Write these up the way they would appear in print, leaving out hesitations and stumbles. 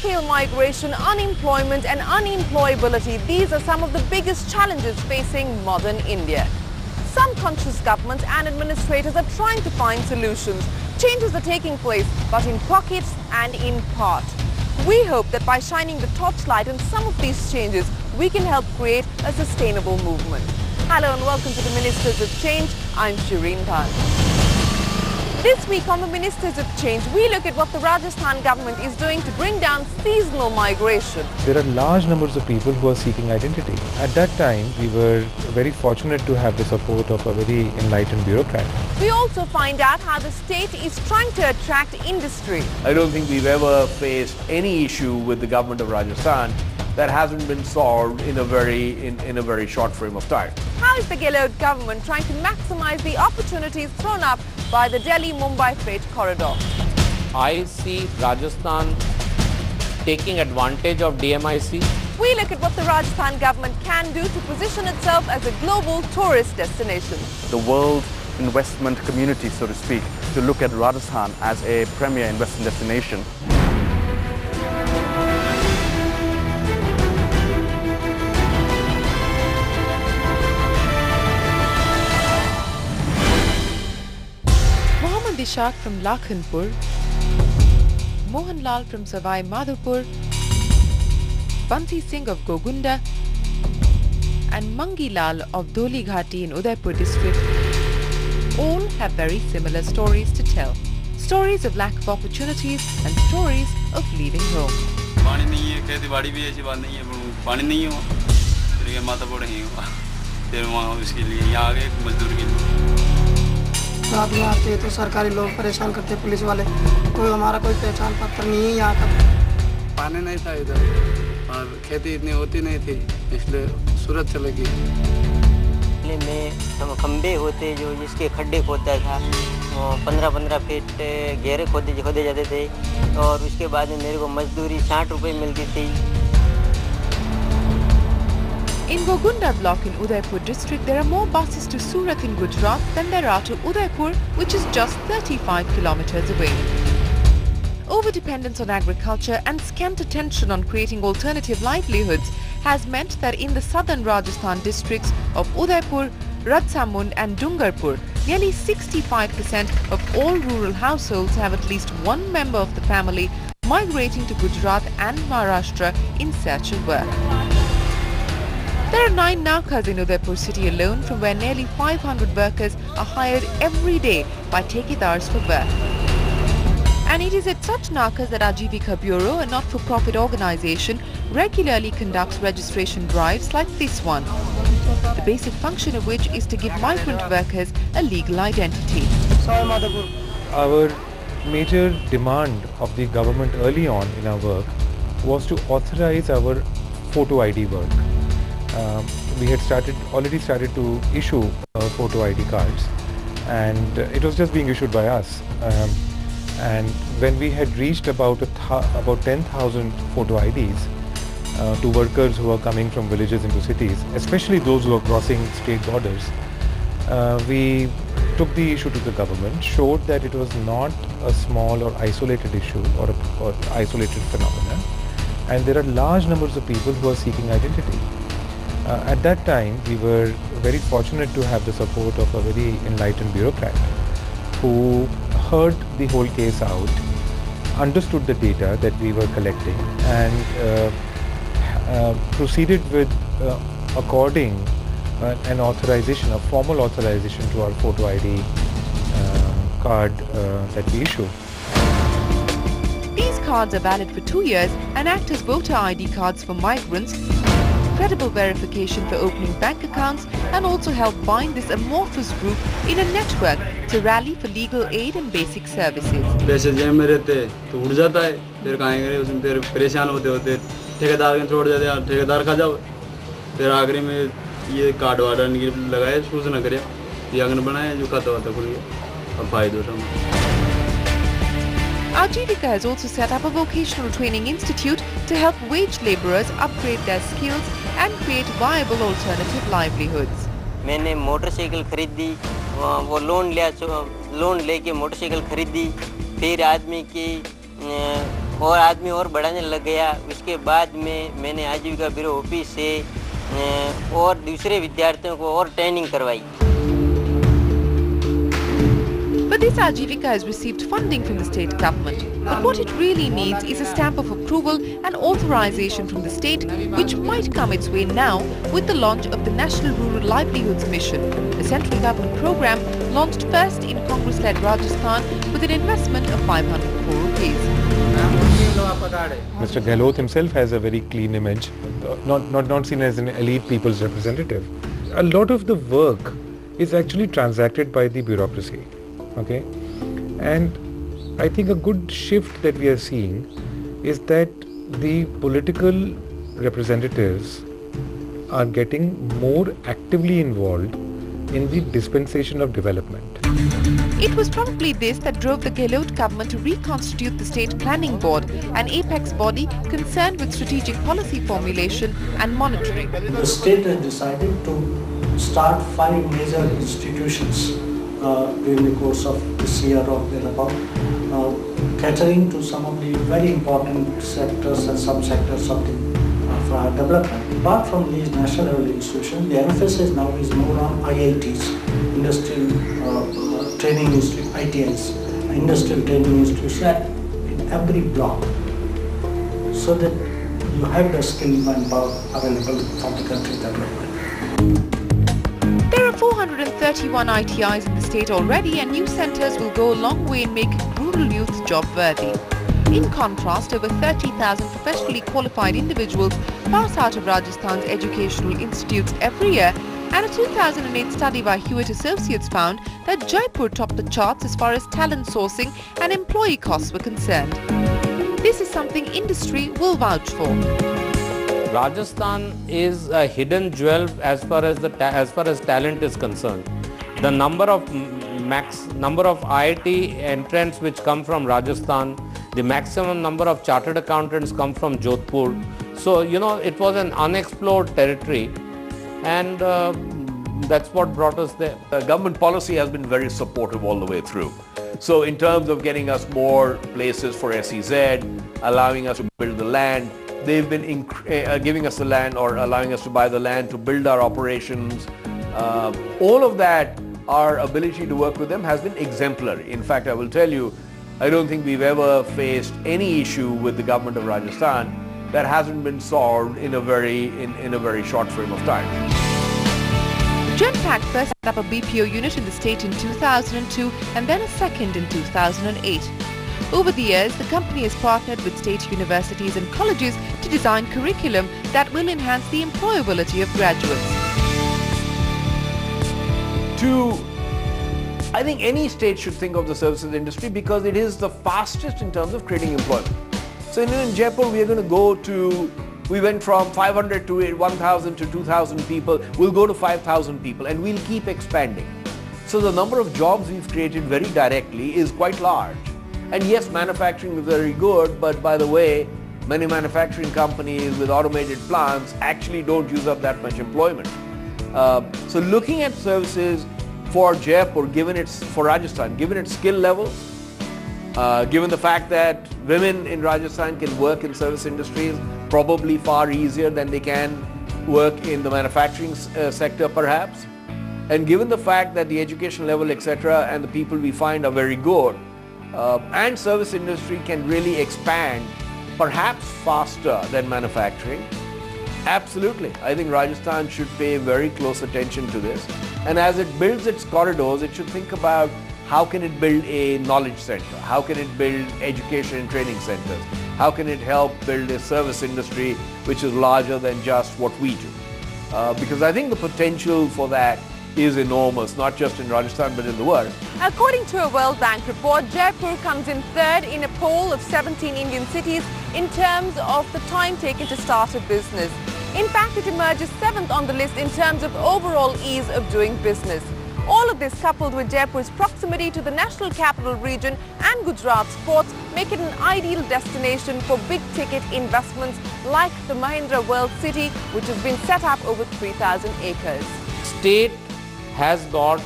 large-scale migration, unemployment and unemployability, these are some of the biggest challenges facing modern India. Some conscious governments and administrators are trying to find solutions. Changes are taking place, but in pockets and in part. We hope that by shining the torchlight on some of these changes, we can help create a sustainable movement. Hello and welcome to the Ministers of Change. I'm Shireen Khan. This week on the Ministers of Change, we look at what the Rajasthan government is doing to bring down seasonal migration. There are large numbers of people who are seeking identity. At that time, we were very fortunate to have the support of a very enlightened bureaucrat. We also find out how the state is trying to attract industry. I don't think we've ever faced any issue with the government of Rajasthan that hasn't been solved in a very short frame of time. How is the Gehlot government trying to maximize the opportunities thrown up by the Delhi-Mumbai freight corridor? I see Rajasthan taking advantage of DMIC. We look at what the Rajasthan government can do to position itself as a global tourist destination. The world investment community, so to speak, to look at Rajasthan as a premier investment destination. Ishaq from Lakhanpur, Mohanlal from Savai Madhopur, Bansi Singh of Gogunda and Mangi Lal of Dholi Ghati in Udaipur district all have very similar stories to tell. Stories of lack of opportunities and stories of leaving home. रात में आते हैं तो सरकारी लोग परेशान करते हैं, पुलिस वाले। कोई हमारा कोई पहचान पत्र नहीं है यहाँ का। पानी नहीं था इधर और खेती इतनी होती नहीं थी, इसलिए सूरत चले गए। में हम खंबे होते जो जिसके खड्डे खोदता था, 15-15 फीट गहरे खोदे जाते थे और उसके बाद में मेरे को मजदूरी 60 रुपए मिलती थी। In Gogunda block in Udaipur district, there are more buses to Surat in Gujarat than there are to Udaipur, which is just 35 kilometers away. Overdependence on agriculture and scant attention on creating alternative livelihoods has meant that in the southern Rajasthan districts of Udaipur, Ratsamund and Dungarpur, nearly 65% of all rural households have at least one member of the family migrating to Gujarat and Maharashtra in search of work. There are 9 naukas in Udaipur city alone, from where nearly 500 workers are hired every day by Tekidars for work. And it is at such naukas that Ajivika Bureau, a not-for-profit organization, regularly conducts registration drives like this one, the basic function of which is to give migrant workers a legal identity. Our major demand of the government early on in our work was to authorize our photo ID work. We had already started to issue photo ID cards, and it was just being issued by us. And when we had reached about 10,000 photo IDs to workers who are coming from villages into cities, especially those who are crossing state borders, we took the issue to the government, showed that it was not a small or isolated issue or isolated phenomenon, and there are large numbers of people who are seeking identity. At that time, we were very fortunate to have the support of a very enlightened bureaucrat who heard the whole case out, understood the data that we were collecting, and proceeded with according an authorization, a formal authorization to our photo ID card that we issue. These cards are valid for 2 years and act as voter ID cards for migrants, credible verification for opening bank accounts, and also help bind this amorphous group in a network to rally for legal aid and basic services. पैसे जेब में रहते तो उड़ जाता है, फिर कहाँ गए उसमें फिर परेशान होते ठेकेदार के छोड़ जाते हैं, ठेकेदार खा जाओ, फिर आखिरी में ये कार्ड वार्ड लगाए, कुछ ना करे, ये आंगन बनाए जो खाता हुआ खुल गया, अब फायदे उठाओ। Ajivika has also set up a vocational training institute to help wage labourers upgrade their skills and create viable alternative livelihoods. मैंने मोटरसाइकिल खरीदी, वो लोन लेके मोटरसाइकिल खरीदी, फिर आदमी की और आदमी और बढ़ाने लग गया। उसके बाद में मैंने आजीविका ब्यूरो ऑफिस से और दूसरे विद्यार्थियों को और ट्रेनिंग करवाई। But this Ajivika has received funding from the state government. But what it really needs is a stamp of approval and authorization from the state, which might come its way now with the launch of the National Rural Livelihoods Mission, a central government program launched first in Congress-led Rajasthan with an investment of 500 crore rupees. Mr. Gehlot himself has a very clean image, not seen as an elite people's representative. A lot of the work is actually transacted by the bureaucracy. Okay, and I think a good shift that we are seeing is that the political representatives are getting more actively involved in the dispensation of development. It was probably this that drove the Gehlot government to reconstitute the State Planning Board, an apex body concerned with strategic policy formulation and monitoring. The state has decided to start 5 major institutions during the course of this year or thereabout, catering to some of the very important sectors and sub-sectors of our development. Apart from these national level institutions, the emphasis now is more on IITs, Industrial Training Institute, ITIs, Industrial Training Institutes in every block, so that you have the skill manpower available for the country's development. There are 431 ITIs in the state already, and new centres will go a long way in making rural youth job-worthy. In contrast, over 30,000 professionally qualified individuals pass out of Rajasthan's educational institutes every year, and a 2008 study by Hewitt Associates found that Jaipur topped the charts as far as talent sourcing and employee costs were concerned. This is something industry will vouch for. Rajasthan is a hidden jewel as far as talent is concerned. The number of IIT entrants which come from Rajasthan, the maximum number of chartered accountants come from Jodhpur. So, it was an unexplored territory, and that's what brought us there. Government policy has been very supportive all the way through. So in terms of getting us more places for SEZ, allowing us to build the land, they've been giving us the land or allowing us to buy the land to build our operations. All of that, our ability to work with them has been exemplary. In fact, I will tell you, I don't think we've ever faced any issue with the government of Rajasthan that hasn't been solved in a very short frame of time. Genpact first set up a BPO unit in the state in 2002 and then a second in 2008. Over the years, the company has partnered with state universities and colleges to design curriculum that will enhance the employability of graduates. I think any state should think of the services industry because it is the fastest in terms of creating employment. So in Jaipur, we went from 500 to 1,000 to 2,000 people. We'll go to 5,000 people and we'll keep expanding. So the number of jobs we've created very directly is quite large. And yes, manufacturing is very good, but by the way, many manufacturing companies with automated plants actually don't use up that much employment. So looking at services for Jaipur, for Rajasthan, given its skill levels, given the fact that women in Rajasthan can work in service industries probably far easier than they can work in the manufacturing sector perhaps, and given the fact that the education level, etc., and the people we find are very good, and service industry can really expand perhaps faster than manufacturing, absolutely, I think Rajasthan should pay very close attention to this. And as it builds its corridors, it should think about how can it build a knowledge center, how can it build education and training centers, how can it help build a service industry which is larger than just what we do. Because I think the potential for that is enormous, not just in Rajasthan but in the world. According to a World Bank report, Jaipur comes in third in a poll of 17 Indian cities in terms of the time taken to start a business. In fact, it emerges 7th on the list in terms of overall ease of doing business. All of this coupled with Jaipur's proximity to the national capital region and Gujarat's ports make it an ideal destination for big-ticket investments like the Mahindra World City, which has been set up over 3,000 acres. State has got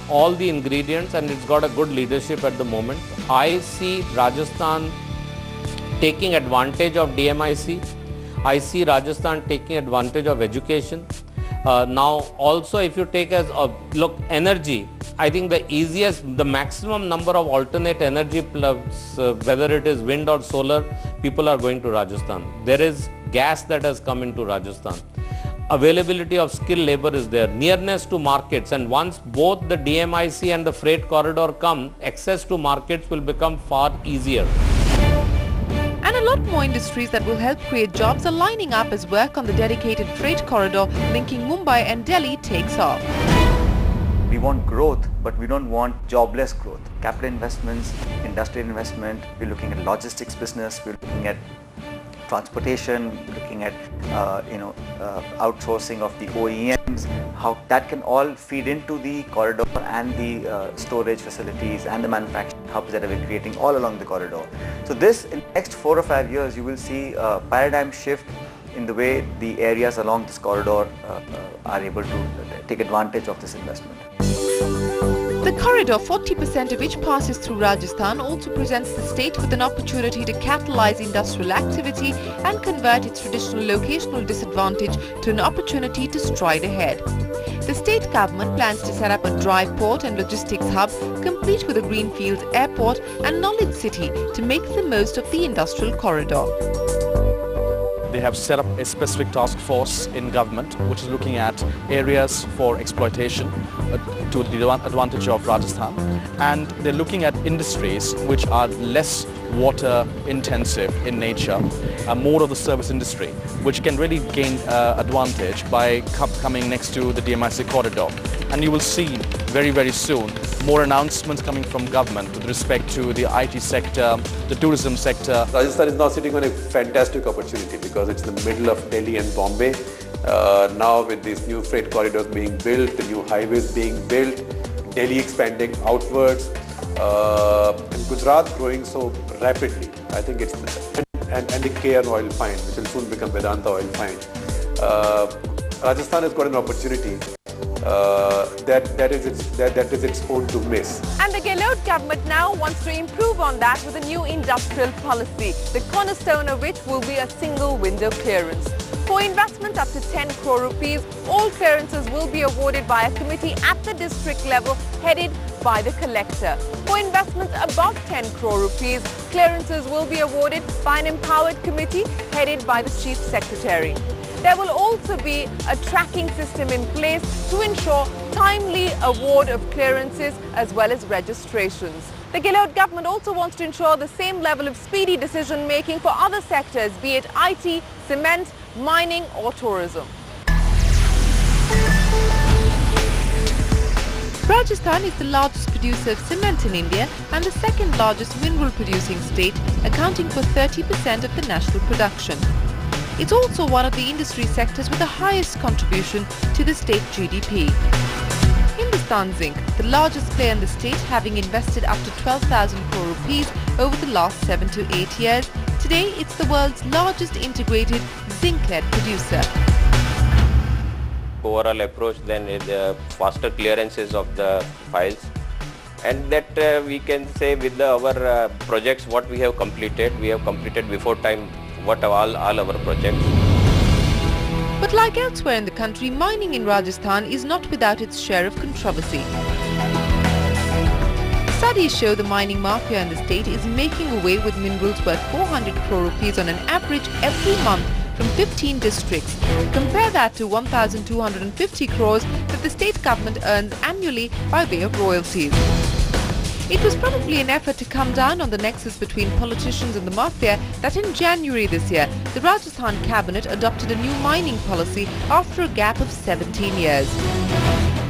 all the ingredients and it's got a good leadership at the moment. I see Rajasthan taking advantage of DMIC. I see Rajasthan taking advantage of education. Now also if you take as a look, energy, I think the maximum number of alternate energy plugs, whether it is wind or solar, people are going to Rajasthan. There is gas that has come into Rajasthan. Availability of skilled labor is there, nearness to markets, and once both the DMIC and the freight corridor come, access to markets will become far easier. And a lot more industries that will help create jobs are lining up as work on the dedicated freight corridor linking Mumbai and Delhi takes off. We want growth, but we don't want jobless growth. Capital investments, industrial investment, we're looking at logistics business, we're looking at transportation, looking at outsourcing of the OEMs, how that can all feed into the corridor and the storage facilities and the manufacturing hubs that we're creating all along the corridor. So this, in the next 4 or 5 years, you will see a paradigm shift in the way the areas along this corridor are able to take advantage of this investment. The corridor, 40% of which passes through Rajasthan, also presents the state with an opportunity to catalyze industrial activity and convert its traditional locational disadvantage to an opportunity to stride ahead. The state government plans to set up a dry port and logistics hub, complete with a greenfield airport and knowledge city to make the most of the industrial corridor. They have set up a specific task force in government which is looking at areas for exploitation to the advantage of Rajasthan, and they're looking at industries which are less water intensive in nature, more of the service industry, which can really gain advantage by coming next to the DMIC corridor. And you will see very, very soon more announcements coming from government with respect to the IT sector, the tourism sector. Rajasthan is now sitting on a fantastic opportunity because it's in the middle of Delhi and Bombay. Now with these new freight corridors being built, the new highways being built, Delhi expanding outwards, and Gujarat growing so rapidly. I think it's and the KN oil find, which will soon become Vedanta oil find. Rajasthan has got an opportunity that is its own to miss. And the Gehlot government now wants to improve on that with a new industrial policy, the cornerstone of which will be a single window clearance. For investment up to 10 crore rupees, all clearances will be awarded by a committee at the district level headed by the collector. For investments above 10 crore rupees, clearances will be awarded by an empowered committee headed by the chief secretary. There will also be a tracking system in place to ensure timely award of clearances as well as registrations. The Gehlot government also wants to ensure the same level of speedy decision making for other sectors, be it IT, cement, mining or tourism. Rajasthan is the largest producer of cement in India and the second largest mineral producing state, accounting for 30% of the national production. It's also one of the industry sectors with the highest contribution to the state GDP. Hindustan Zinc, the largest player in the state, having invested up to 12,000 crore rupees over the last 7 to 8 years, today it's the world's largest integrated zinc-led producer. Overall approach then is faster clearances of the files, and that we can say with our projects what we have completed before time all our projects. But like elsewhere in the country, mining in Rajasthan is not without its share of controversy. Studies show the mining mafia in the state is making away with minerals worth 400 crore rupees on an average every month from 15 districts. Compare that to 1,250 crores that the state government earns annually by way of royalties. It was probably an effort to come down on the nexus between politicians and the mafia that in January this year, the Rajasthan cabinet adopted a new mining policy after a gap of 17 years.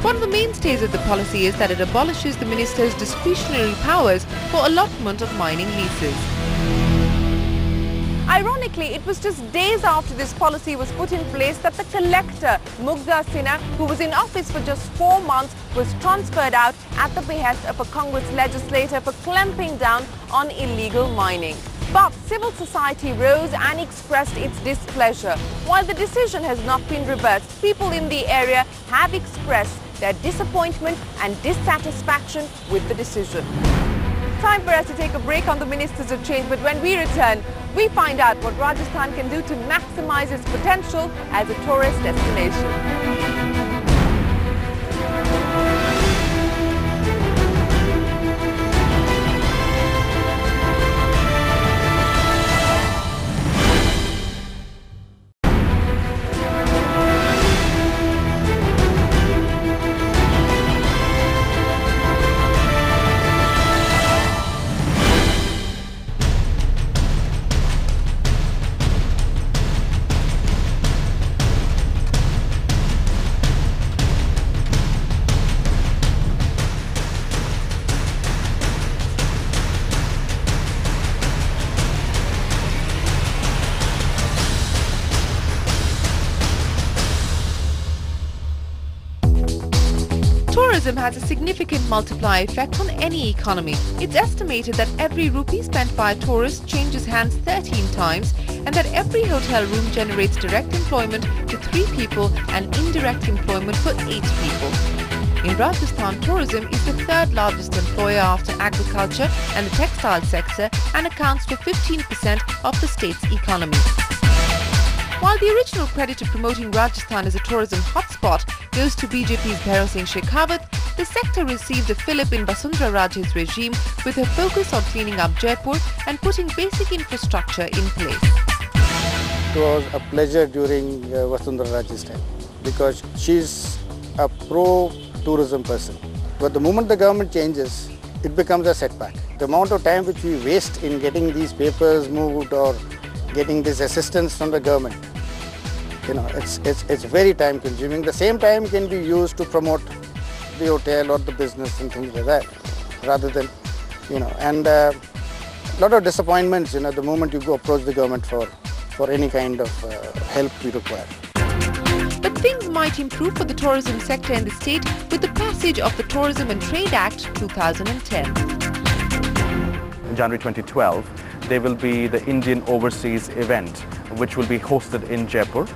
One of the mainstays of the policy is that it abolishes the minister's discretionary powers for allotment of mining leases. Ironically, it was just days after this policy was put in place that the collector, Mugdha Sinha, who was in office for just 4 months, was transferred out at the behest of a Congress legislator for clamping down on illegal mining. But civil society rose and expressed its displeasure. While the decision has not been reversed, people in the area have expressed their disappointment and dissatisfaction with the decision. Time for us to take a break on the Ministers of Change, but when we return, We find out what Rajasthan can do to maximize its potential as a tourist destination. Tourism has a significant multiplier effect on any economy. It's estimated that every rupee spent by a tourist changes hands 13 times and that every hotel room generates direct employment to 3 people and indirect employment for 8 people. In Rajasthan, tourism is the 3rd largest employer after agriculture and the textile sector and accounts for 15% of the state's economy. While the original credit of promoting Rajasthan as a tourism hotspot goes to BJP's Bhairav Singh Shekhawat, the sector received a fillip in Vasundhara Raje's regime with her focus on cleaning up Jaipur and putting basic infrastructure in place. It was a pleasure during Vasundhara Raje's time because she's a pro-tourism person. But the moment the government changes, it becomes a setback. The amount of time which we waste in getting these papers moved or getting this assistance from the government, it's very time consuming. The same time can be used to promote the hotel or the business and things like that, rather than, and a lot of disappointments, the moment you go approach the government for any kind of help we require. But things might improve for the tourism sector in the state with the passage of the Tourism and Trade Act 2010. In January 2012, there will be the Indian Overseas event, which will be hosted in Jaipur.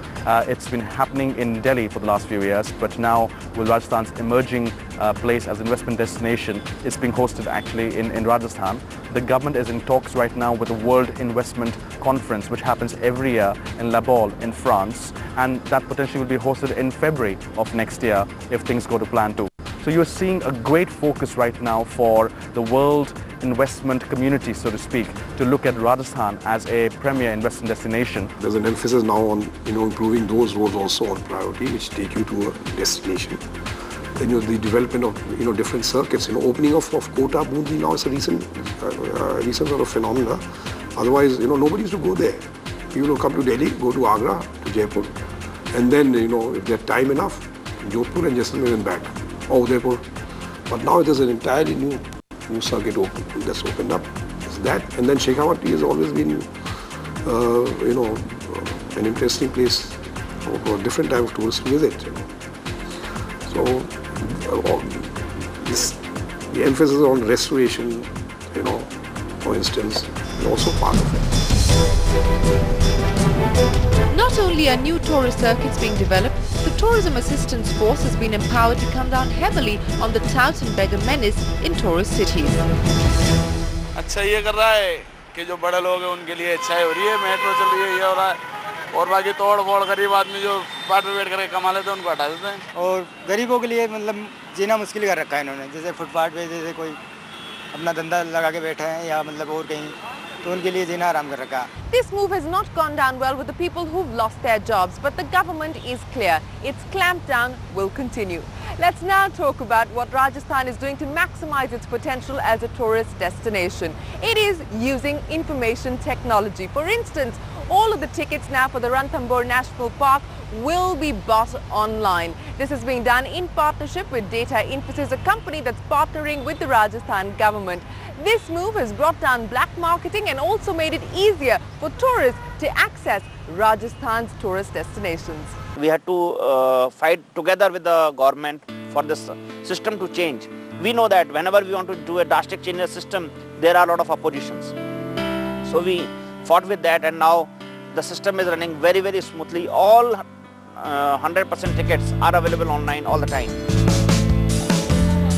It's been happening in Delhi for the last few years, but now with Rajasthan's emerging place as investment destination, it's being hosted actually in Rajasthan. The government is in talks right now with the World Investment Conference, which happens every year in La Baule in France, and that potentially will be hosted in February of next year if things go to plan too. So you're seeing a great focus right now for the world investment community, so to speak, to look at Rajasthan as a premier investment destination. There's an emphasis now on improving those roads also on priority, which take you to a destination. Then the development of different circuits. Opening of Kota Bundi now is a recent sort of phenomena. Otherwise, nobody used to go there. People will come to Delhi, go to Agra, to Jaipur, and then if they have time enough, Jodhpur and Jaisalmer and back, or Udaipur. But now there's an entirely new circuit that's opened up. It's that, and then Shekhawat has always been, an interesting place for a different type of tourists to visit. So, the emphasis on restoration, for instance, is also part of it. Not only are new tourist circuits being developed, the Tourism Assistance Force has been empowered to come down heavily on the tout and beggar menace in tourist cities. अच्छा ये कर रहा है कि जो बड़े लोग हैं उनके लिए अच्छाई हो रही है, मेट्रो चल रही है, ये हो रहा है, और बाकी तोड़ फोड़ गरीब आदमी जो बाट पे बैठ करके कमा लेते हैं उनको हटा देते हैं। और गरीबों के लिए मतलब जीना मुश्किल कर रखा है इन्होंने, जैसे फुटपाथ पे जैसे कोई अपना धंधा लगा के बैठे हैं या मतलब और कहीं, तो उनके लिए जीना आराम कर रखा। This move has not gone down well with the people who've lost their jobs, but the government is clear. Its clampdown will continue. Let's now talk about what Rajasthan is doing to maximize its potential as a tourist destination. It is using information technology. For instance, all of the tickets now for the Ranthambore National Park will be bought online. This is being done in partnership with Data Infosys, a company that's partnering with the Rajasthan government. This move has brought down black marketing and also made it easier for tourists to access Rajasthan's tourist destinations. We had to fight together with the government for this system to change. We know that whenever we want to do a drastic change in the system, there are a lot of oppositions. So we fought with that, and now the system is running very, very smoothly. All 100% tickets are available online all the time.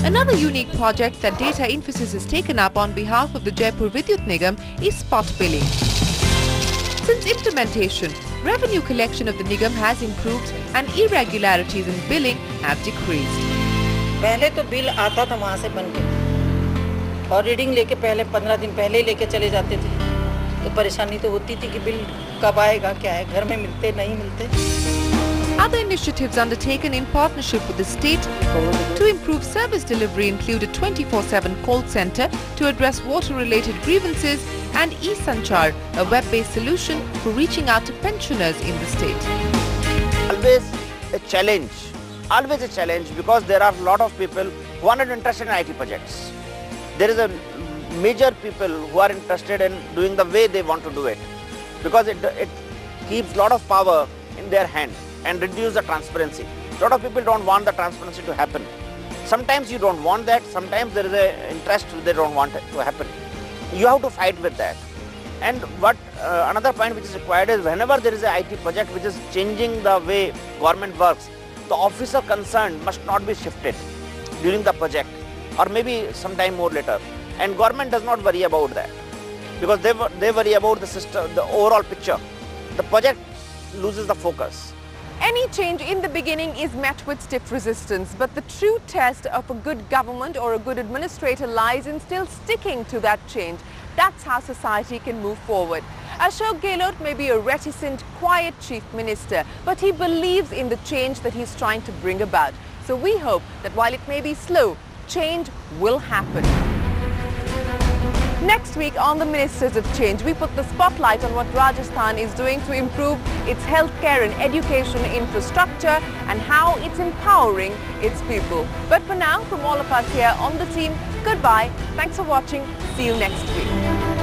Another unique project that Data Infosys has taken up on behalf of the Jaipur Vidyut Nigam is spot billing. Since implementation, revenue collection of the Nigam has improved and irregularities in billing have decreased. पहले तो bill आता था वहाँ से बन के और reading लेके पहले 15 दिन पहले ही लेके चले जाते थे, तो परेशानी तो होती थी कि बिल कब आएगा, क्या है, घर में मिलते नहीं मिलते. Other initiatives undertaken in partnership with the state to improve service delivery include a 24/7 call center to address water-related grievances and e-Sanchar, a web-based solution for reaching out to pensioners in the state. Always a challenge because there are a lot of people who are not interested in IT projects. There is a major people who are interested in doing the way they want to do it because it keeps a lot of power in their hand and reduce the transparency. A lot of people don't want the transparency to happen. Sometimes you don't want that, sometimes there is an interest they don't want it to happen. You have to fight with that. And what another point which is required is whenever there is an IT project which is changing the way government works, the officer concerned must not be shifted during the project or maybe sometime more later. And government does not worry about that because they worry about the system, the overall picture. The project loses the focus. Any change in the beginning is met with stiff resistance, but the true test of a good government or a good administrator lies in still sticking to that change. That's how society can move forward. Ashok Gehlot may be a reticent, quiet chief minister, but he believes in the change that he's trying to bring about. So we hope that while it may be slow, change will happen. Next week on the Ministers of Change, we put the spotlight on what Rajasthan is doing to improve its healthcare and education infrastructure and how it's empowering its people. But for now, from all of us here on the team, goodbye. Thanks for watching. See you next week.